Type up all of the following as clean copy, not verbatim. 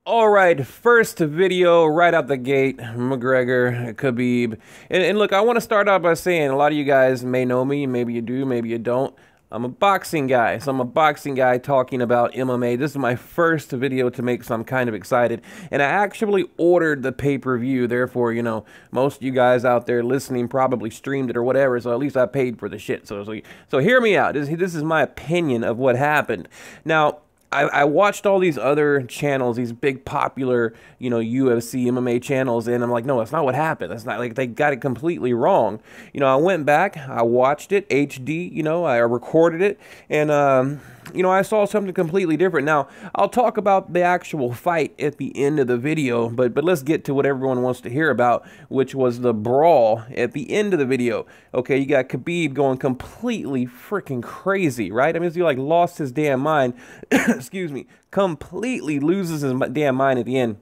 All right, first video right out the gate, McGregor, Khabib. And look, I want to start out by saying a lot of you guys may know me, maybe you do, maybe you don't. I'm a boxing guy, so I'm a boxing guy talking about MMA. This is my first video to make, so I'm kind of excited. And I actually ordered the pay-per-view, therefore, you know, most of you guys out there listening probably streamed it or whatever, so at least I paid for the shit. So hear me out. This is my opinion of what happened. Now, I watched all these other channels, these big popular, you know, UFC, MMA channels, and I'm like, no, that's not what happened. That's not, like, they got it completely wrong. You know, I went back, I watched it, HD, you know, I recorded it, and, you know, I saw something completely different. Now, I'll talk about the actual fight at the end of the video, but let's get to what everyone wants to hear about, which was the brawl at the end of the video. Okay, you got Khabib going completely freaking crazy, right? I mean, he like lost his damn mind. Excuse me, completely loses his damn mind at the end.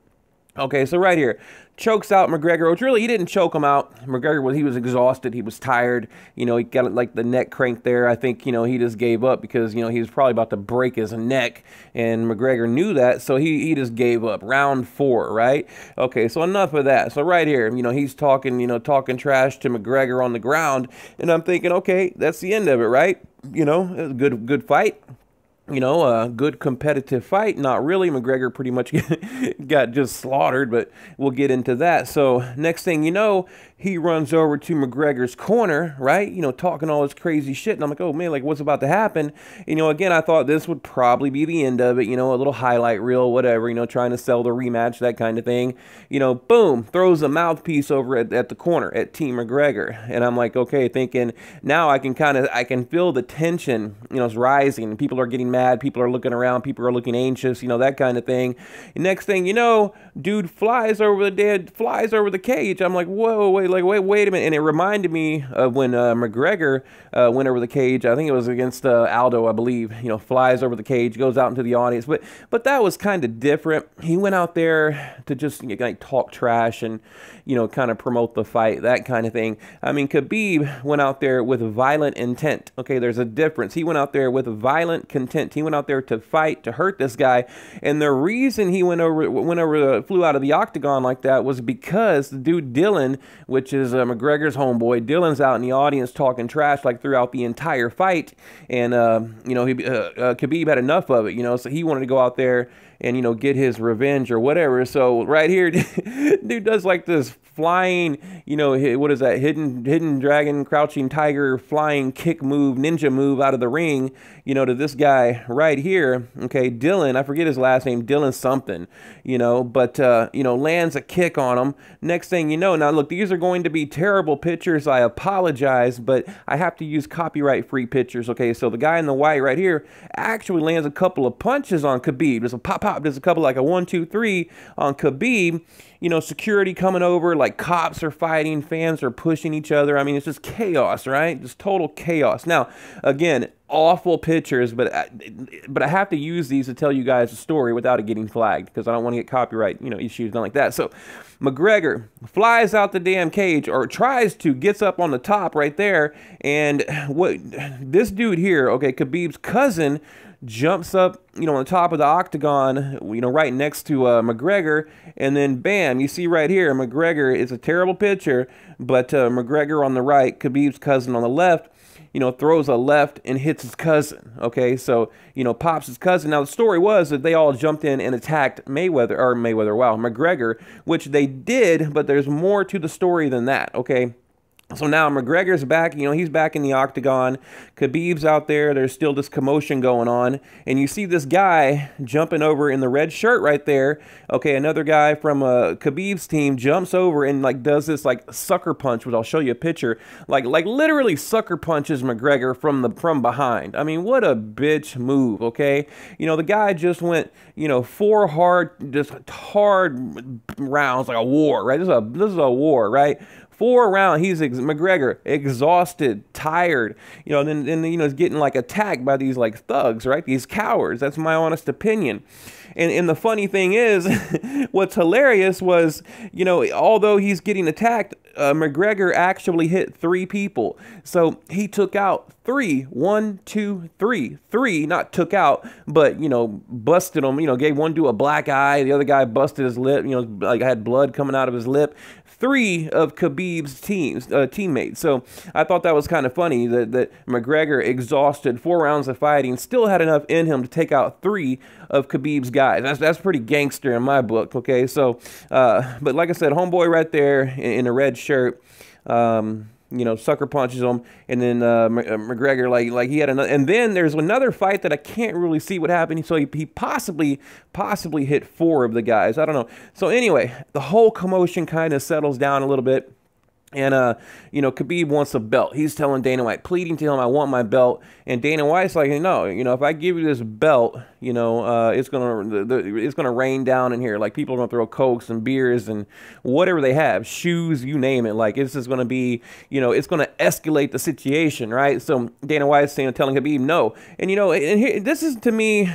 Okay, so right here, chokes out McGregor, which really, he didn't choke him out. McGregor, he was exhausted, he was tired, you know, he got like the neck crank there. I think, you know, he just gave up because, you know, he was probably about to break his neck, and McGregor knew that, so he just gave up. Round 4, right? Okay, so enough of that. So right here, you know, he's talking, you know, talking trash to McGregor on the ground, and I'm thinking, okay, that's the end of it, right? You know, it was a good fight. You know, a good competitive fight. Not really. McGregor pretty much got just slaughtered, but we'll get into that. So next thing you know, he runs over to McGregor's corner, right? You know, talking all this crazy shit. And I'm like, oh man, like what's about to happen? You know, again, I thought this would probably be the end of it. You know, a little highlight reel, whatever, you know, trying to sell the rematch, that kind of thing. You know, boom, throws a mouthpiece over at the corner at Team McGregor. And I'm like, okay, thinking now I can feel the tension, you know, it's rising. People are getting mad, people are looking around, people are looking anxious, you know, that kind of thing. And next thing you know, dude flies over the cage. I'm like, whoa, wait a minute. And it reminded me of when McGregor went over the cage. I think it was against Aldo, I believe. You know, flies over the cage, goes out into the audience. But that was kind of different. He went out there to just, you know, like talk trash and, you know, kind of promote the fight, that kind of thing. I mean, Khabib went out there with violent intent. Okay, there's a difference. He went out there with violent content. He went out there to fight, to hurt this guy. And the reason he flew out of the octagon like that was because the dude Dylan, which is McGregor's homeboy, Dylan's out in the audience talking trash like throughout the entire fight. And, you know, Khabib had enough of it, you know, so he wanted to go out there and, you know, get his revenge or whatever. So right here, dude does like this flying, you know, what is that, hidden dragon, crouching tiger, flying kick move, ninja move out of the ring, you know, to this guy right here. Okay, Dylan, I forget his last name, Dylan something, you know, but, you know, lands a kick on him. Next thing you know, now look, these are going to be terrible pictures. I apologize, but I have to use copyright-free pictures. Okay, so the guy in the white right here actually lands a couple of punches on Khabib. There's a pop, there's a couple, like a 1, 2, 3 on Khabib. You know, security coming over, like cops are fighting, fans are pushing each other. I mean, it's just chaos, right? Just total chaos. Now, again, awful pictures, but I have to use these to tell you guys a story without it getting flagged, because I don't want to get copyright, you know, issues, nothing like that. So McGregor flies out the damn cage, or tries to, gets up on the top right there, and what this dude here, okay, Khabib's cousin, jumps up, you know, on the top of the octagon, you know, right next to McGregor, and then bam, you see right here, McGregor, is a terrible picture, but McGregor on the right, Khabib's cousin on the left, you know, throws a left and hits his cousin. Okay, so, you know, pops his cousin. Now, the story was that they all jumped in and attacked McGregor, which they did, but there's more to the story than that, okay? So now McGregor's back, you know, he's back in the octagon. Khabib's out there. There's still this commotion going on. And you see this guy jumping over in the red shirt right there. Okay, another guy from Khabib's team jumps over and like does this like sucker punch, which I'll show you a picture. Like literally sucker punches McGregor from behind. I mean, what a bitch move, okay? You know, the guy just went, you know, 4 hard rounds, like a war, right? This is a war, right? 4 rounds, McGregor exhausted, tired, you know, and then you know, he's getting like attacked by these like thugs, right? These cowards. That's my honest opinion. And the funny thing is, what's hilarious was, you know, although he's getting attacked, McGregor actually hit 3 people. So he took out 3, 1, 2, 3, 3, not took out, but, you know, busted him, you know, gave one dude a black eye. The other guy busted his lip, you know, like had blood coming out of his lip. 3 of Khabib's teammates. So I thought that was kind of funny that McGregor, exhausted 4 rounds of fighting, still had enough in him to take out 3 of Khabib's guys. That's pretty gangster in my book. Okay, so but like I said, homeboy right there in a red shirt, you know, sucker punches him, and then McGregor like he had another, and then there's another fight that I can't really see what happened. So he possibly hit 4 of the guys. I don't know. So anyway, the whole commotion kind of settles down a little bit. And, you know, Khabib wants a belt. He's telling Dana White, pleading to him, I want my belt. And Dana White's like, no, you know, if I give you this belt, you know, it's gonna rain down in here. Like, people are gonna throw Cokes and beers and whatever they have, shoes, you name it. Like, it's just gonna be, you know, it's gonna escalate the situation, right? So Dana White's saying, telling Khabib no. And, you know, and here, this is to me,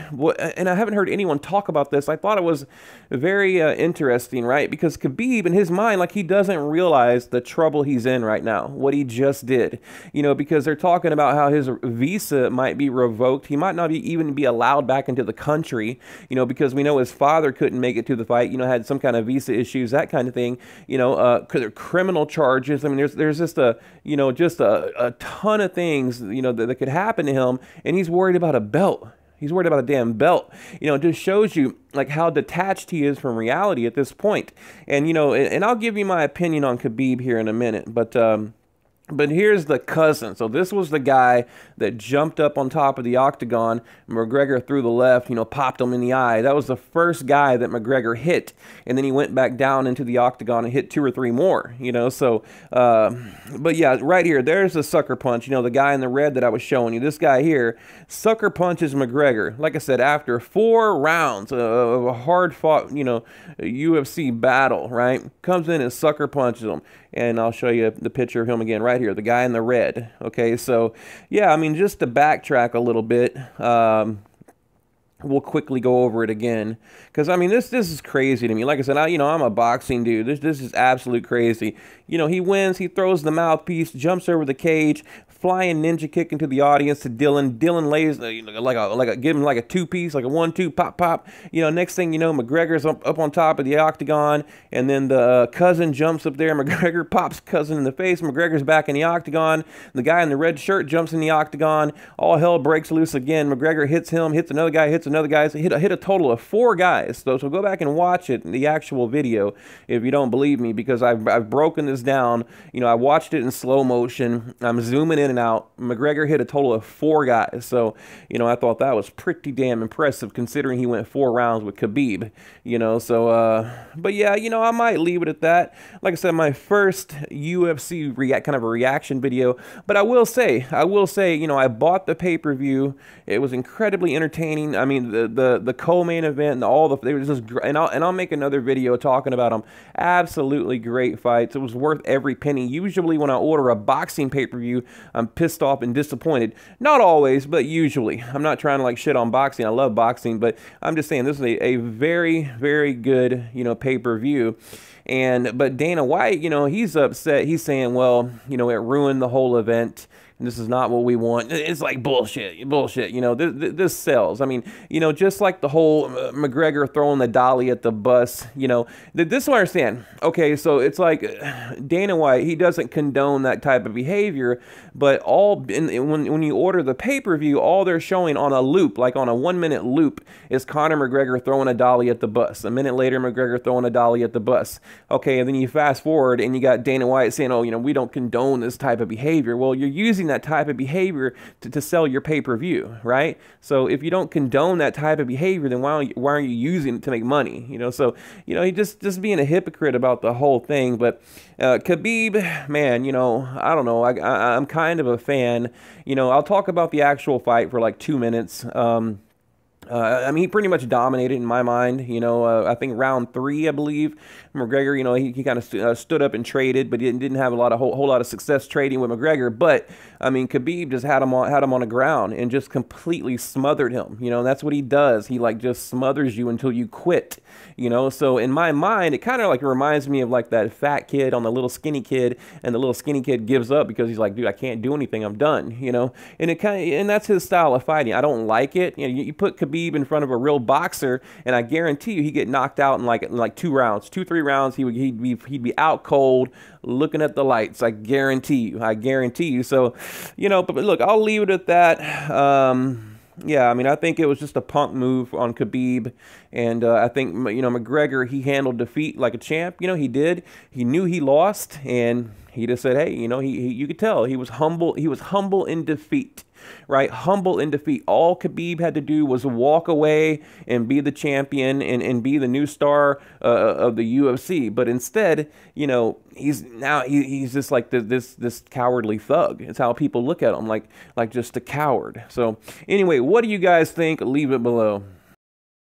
and I haven't heard anyone talk about this. I thought it was very interesting, right? Because Khabib, in his mind, like, he doesn't realize the trouble he's in right now, what he just did, you know, because they're talking about how his visa might be revoked. He might not even be allowed back into the country, you know, because we know his father couldn't make it to the fight, you know, had some kind of visa issues, that kind of thing, you know, criminal charges. I mean, there's just a, you know, just a ton of things, you know, that could happen to him, and he's worried about a belt. He's worried about a damn belt. You know, it just shows you like how detached he is from reality at this point. And, you know, and I'll give you my opinion on Khabib here in a minute, but here's the cousin. So this was the guy that jumped up on top of the octagon. McGregor threw the left, you know, popped him in the eye. That was the first guy that McGregor hit. And then he went back down into the octagon and hit 2 or 3 more, you know. So, but yeah, right here, there's the sucker punch. You know, the guy in the red that I was showing you. This guy here, sucker punches McGregor. Like I said, after 4 rounds of a hard-fought, you know, UFC battle, right? Comes in and sucker punches him. And I'll show you the picture of him again right here, the guy in the red. Okay, so yeah, I mean, just to backtrack a little bit, we'll quickly go over it again, because I mean, this is crazy to me. Like I said, you know, I'm a boxing dude. This is absolute crazy. You know, he wins, he throws the mouthpiece, jumps over the cage, flying ninja kick into the audience to Dylan. Dylan lays give him like a 2-piece, like a 1-2 pop pop. You know, next thing you know, McGregor's up on top of the octagon, and then the cousin jumps up there. McGregor pops cousin in the face. McGregor's back in the octagon. The guy in the red shirt jumps in the octagon. All hell breaks loose again. McGregor hits him, hits another guy, hits another guy. So hit a total of 4 guys. So go back and watch it, the actual video, if you don't believe me, because I've broken this down. You know, I watched it in slow motion. I'm zooming in and out. McGregor hit a total of 4 guys. So, you know, I thought that was pretty damn impressive, considering he went 4 rounds with Khabib, you know. So, but yeah, you know, I might leave it at that. Like I said, my first UFC kind of a reaction video, but I will say, you know, I bought the pay-per-view. It was incredibly entertaining. I mean, the co-main event and all the, they were just, and I'll make another video talking about them. Absolutely great fights. It was worth every penny. Usually when I order a boxing pay-per-view, I'm pissed off and disappointed. Not always, but usually. I'm not trying to like shit on boxing. I love boxing, but I'm just saying this is a very, very good, you know, pay-per-view. But Dana White, you know, he's upset. He's saying, well, you know, it ruined the whole event. This is not what we want. It's like bullshit, you know, this sells. I mean, you know, just like the whole McGregor throwing the dolly at the bus, you know, this is what I understand. Okay, so it's like Dana White, he doesn't condone that type of behavior, but when you order the pay-per-view, all they're showing on a loop, like on a 1-minute loop, is Conor McGregor throwing a dolly at the bus. A minute later, McGregor throwing a dolly at the bus. Okay, and then you fast forward and you got Dana White saying, oh, you know, we don't condone this type of behavior. Well, you're using that type of behavior to sell your pay-per-view, right? So if you don't condone that type of behavior, then why aren't you using it to make money? You know, so, you know, he just being a hypocrite about the whole thing. But Khabib, man, you know, I don't know. I'm kind of a fan. You know, I'll talk about the actual fight for like 2 minutes. I mean, he pretty much dominated in my mind. You know, I think round 3, I believe, McGregor, you know, he kind of stood up and traded, but he didn't have a whole lot of success trading with McGregor. But I mean, Khabib just had him on the ground and just completely smothered him. You know, that's what he does. He like just smothers you until you quit. You know, so in my mind, it kind of like reminds me of like that fat kid on the little skinny kid, and the little skinny kid gives up because he's like, dude, I can't do anything. I'm done. You know, and and that's his style of fighting. I don't like it. You know, you put Khabib in front of a real boxer, and I guarantee you, he'd get knocked out in like 2 rounds, 2-3 rounds. He'd be out cold, looking at the lights. I guarantee you. I guarantee you. So, you know, but look, I'll leave it at that. Yeah, I mean, I think it was just a punk move on Khabib, and I think, you know, McGregor, he handled defeat like a champ. You know, he did. He knew he lost, and he just said, hey, you know, you could tell he was humble. He was humble in defeat, right? Humble in defeat. All Khabib had to do was walk away and be the champion and be the new star of the UFC. But instead, you know, he's just like this cowardly thug. It's how people look at him, like just a coward. So anyway, what do you guys think? Leave it below.